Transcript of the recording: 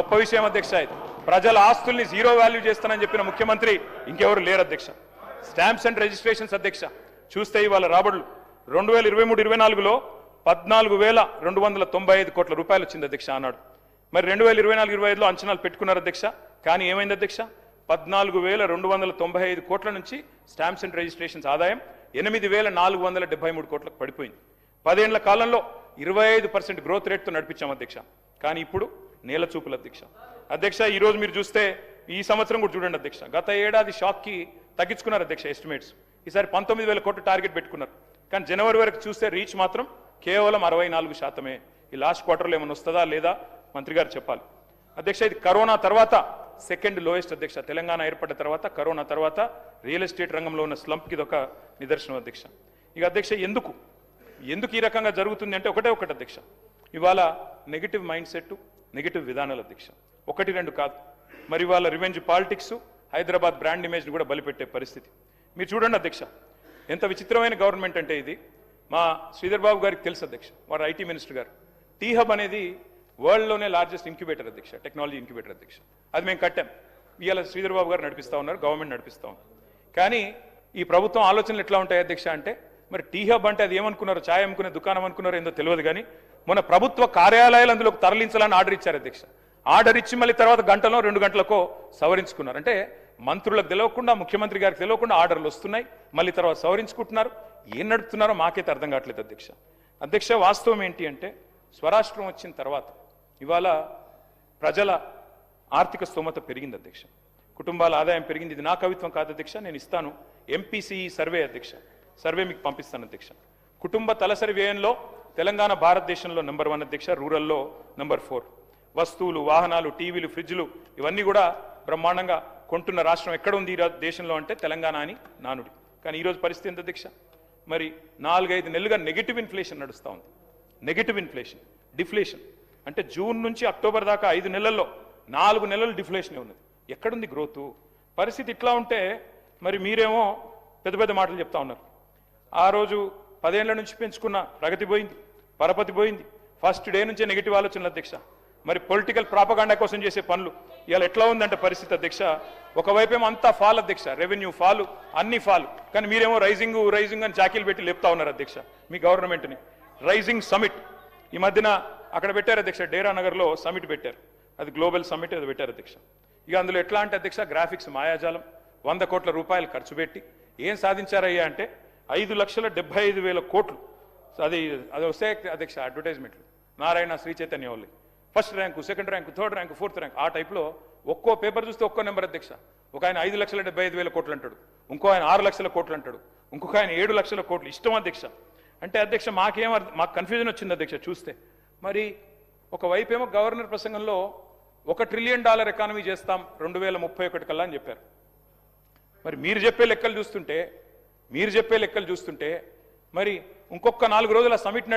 గొప్ప విషయం అధ్యక్ష. ప్రజల ఆస్తుల్ని జీరో వాల్యూ చేస్తానని చెప్పిన ముఖ్యమంత్రి ఇంకెవరు లేరు అధ్యక్ష. స్టాంప్స్ అండ్ రిజిస్ట్రేషన్స్ అధ్యక్ష చూస్తే ఇవాళ రాబడులు 2023-24లో 14,295 కోట్ల రూపాయలు వచ్చింది అధ్యక్ష ఆనాడు. మరి 2024-25లో అంచనాలు పెట్టుకున్నారు అధ్యక్ష. కానీ ఏమైంది అధ్యక్ష? 14,295 కోట్ల నుంచి స్టాంప్స్ అండ్ రిజిస్ట్రేషన్స్ ఆదాయం 8,473 కోట్లకు పడిపోయింది. 10 ఏళ్ల కాలంలో 25% గ్రోత్ రేట్తో నడిపించాం అధ్యక్ష. కానీ ఇప్పుడు నేల చూపులు అధ్యక్ష. అధ్యక్ష ఈరోజు మీరు చూస్తే ఈ సంవత్సరం కూడా చూడండి అధ్యక్ష, గత ఏడాది షాక్కి తగ్గించుకున్నారు అధ్యక్ష ఎస్టిమేట్స్. ఈసారి 19,000 కోట్ల టార్గెట్ పెట్టుకున్నారు. కానీ జనవరి వరకు చూస్తే రీచ్ మాత్రం కేవలం 64%. ఈ లాస్ట్ క్వార్టర్లో ఏమైనా వస్తుందా లేదా మంత్రి గారు చెప్పాలి అధ్యక్ష. ఇది కరోనా తర్వాత సెకండ్ లోయెస్ట్ అధ్యక్ష. తెలంగాణ ఏర్పడ్డ తర్వాత కరోనా తర్వాత రియల్ ఎస్టేట్ రంగంలో ఉన్న స్లంప్కి ఇది ఒక నిదర్శనం అధ్యక్ష. ఇక అధ్యక్ష ఎందుకు ఈ రకంగా జరుగుతుంది అంటే ఒకటే అధ్యక్ష, ఇవాళ నెగిటివ్ మైండ్ సెట్, నెగిటివ్ విధానాలు అధ్యక్ష. 1-2 కాదు. మరి ఇవాళ రివెంజ్ పాలిటిక్స్, హైదరాబాద్ బ్రాండ్ ఇమేజ్ని కూడా బలిపెట్టే పరిస్థితి. మీరు చూడండి అధ్యక్ష, ఎంత విచిత్రమైన గవర్నమెంట్ అంటే ఇది. మా శ్రీధర్ బాబు గారికి తెలుసు అధ్యక్ష, వారు ఐటీ మినిస్టర్ గారు. టీ హబ్ అనేది వరల్డ్లోనే లార్జెస్ట్ ఇంక్యుబేటర్ అధ్యక్ష, టెక్నాలజీ ఇంక్యుబేటర్ అధ్యక్ష. అది మేము కట్టాం. ఇవాళ శ్రీధర్ బాబు గారు నడిపిస్తూ ఉన్నారు, గవర్నమెంట్ నడిపిస్తూ ఉన్నారు. కానీ ఈ ప్రభుత్వం ఆలోచనలు ఎట్లా ఉంటాయి అధ్యక్ష అంటే, మరి టీ హబ్ అంటే అది ఏమనుకున్నారో, ఛాయ్ అమ్ముకునే దుకాణం అనుకున్నారో ఏందో తెలియదు. కానీ మన ప్రభుత్వ కార్యాలయాలు అందులోకి తరలించాలని ఆర్డర్ ఇచ్చారు అధ్యక్ష. ఆర్డర్ ఇచ్చి మళ్ళీ తర్వాత గంటలో 2 గంటలకో సవరించుకున్నారు. అంటే మంత్రులకు తెలియకుండా, ముఖ్యమంత్రి గారికి తెలియకుండా ఆర్డర్లు వస్తున్నాయి, మళ్ళీ తర్వాత సవరించుకుంటున్నారు. ఏం నడుపుతున్నారో మాకైతే అర్థం కావట్లేదు అధ్యక్ష. అధ్యక్ష వాస్తవం ఏంటి అంటే, స్వరాష్ట్రం వచ్చిన తర్వాత ఇవాళ ప్రజల ఆర్థిక స్తోమత పెరిగింది అధ్యక్ష, కుటుంబాల ఆదాయం పెరిగింది. ఇది నా కవిత్వం కాదు అధ్యక్ష, నేను ఇస్తాను. ఎంపీసీ సర్వే అధ్యక్ష, సర్వే మీకు పంపిస్తాను అధ్యక్ష. కుటుంబ తలసరి వ్యయంలో తెలంగాణ భారతదేశంలో నెంబర్ 1 అధ్యక్ష, రూరల్లో నెంబర్ 4. వస్తువులు, వాహనాలు, టీవీలు, ఫ్రిడ్జ్లు ఇవన్నీ కూడా బ్రహ్మాండంగా కొంటున్న రాష్ట్రం ఎక్కడ ఉంది ఈ దేశంలో అంటే తెలంగాణ అని నానుడి. కానీ ఈరోజు పరిస్థితి ఎంత అధ్యక్ష? మరి 4-5 నెలలుగా నెగిటివ్ ఇన్ఫ్లేషన్ నడుస్తూ ఉంది. నెగిటివ్ ఇన్ఫ్లేషన్, డిఫ్లేషన్ అంటే జూన్ నుంచి అక్టోబర్ దాకా 5 నెలల్లో 4 నెలలు డిఫ్లేషనే ఉన్నది. ఎక్కడుంది గ్రోతు? పరిస్థితి ఇట్లా ఉంటే మరి మీరేమో పెద్ద పెద్ద మాటలు చెప్తా ఉన్నారు. ఆ రోజు 10 ఏళ్ల నుంచి పెంచుకున్న ప్రగతి పోయింది, పరపతి పోయింది. ఫస్ట్ డే నుంచే నెగిటివ్ ఆలోచనలు అధ్యక్ష. మరి పొలిటికల్ ప్రాపగాండా కోసం చేసే పనులు ఇవాళ ఎట్లా ఉందంటే పరిస్థితి అధ్యక్ష, ఒకవైపేమో అంతా ఫాల్ అధ్యక్ష, రెవెన్యూ ఫాలు, అన్ని ఫాలు. కానీ మీరేమో రైజింగ్ అని జాకీలు పెట్టి లేపుతా ఉన్నారు అధ్యక్ష మీ గవర్నమెంట్ని. రైజింగ్ సమిట్ ఈ మధ్యన అక్కడ పెట్టారు అధ్యక్ష, డేరా నగర్లో సమిట్ పెట్టారు. అది గ్లోబల్ సమిట్ అది పెట్టారు అధ్యక్ష. ఇక అందులో ఎట్లా అంటే అధ్యక్ష, గ్రాఫిక్స్ మాయాజాలం, 100 కోట్ల రూపాయలు ఖర్చు పెట్టి ఏం సాధించారయ్యా అంటే 5,75,000 కోట్లు. అది వస్తే అధ్యక్ష అడ్వర్టైజ్మెంట్లు, నారాయణ, శ్రీ చైతన్య వాళ్ళు first rank, second rank, third rank, fourth rank, ఆ టైప్లో ఒక్కో పేపర్ చూస్తే ఒక్కో నెంబర్ అధ్యక్ష. ఒక ఆయన 5,75,000 కోట్లు అంటాడు, ఇంకో ఆయన 6 లక్షల కోట్లు అంటాడు, ఇంకొక ఆయన 7 లక్షల కోట్లు. ఇష్టం అధ్యక్ష. అంటే అధ్యక్ష మాకు కన్ఫ్యూజన్ వచ్చింది అధ్యక్ష చూస్తే. మరి ఒకవైపేమో గవర్నర్ ప్రసంగంలో $1 ట్రిలియన్ ఎకానమీ చేస్తాం 2031 కల్లా అని చెప్పారు. మరి మీరు చెప్పే లెక్కలు చూస్తుంటే మరి ఇంకొక 4 రోజుల సమిట్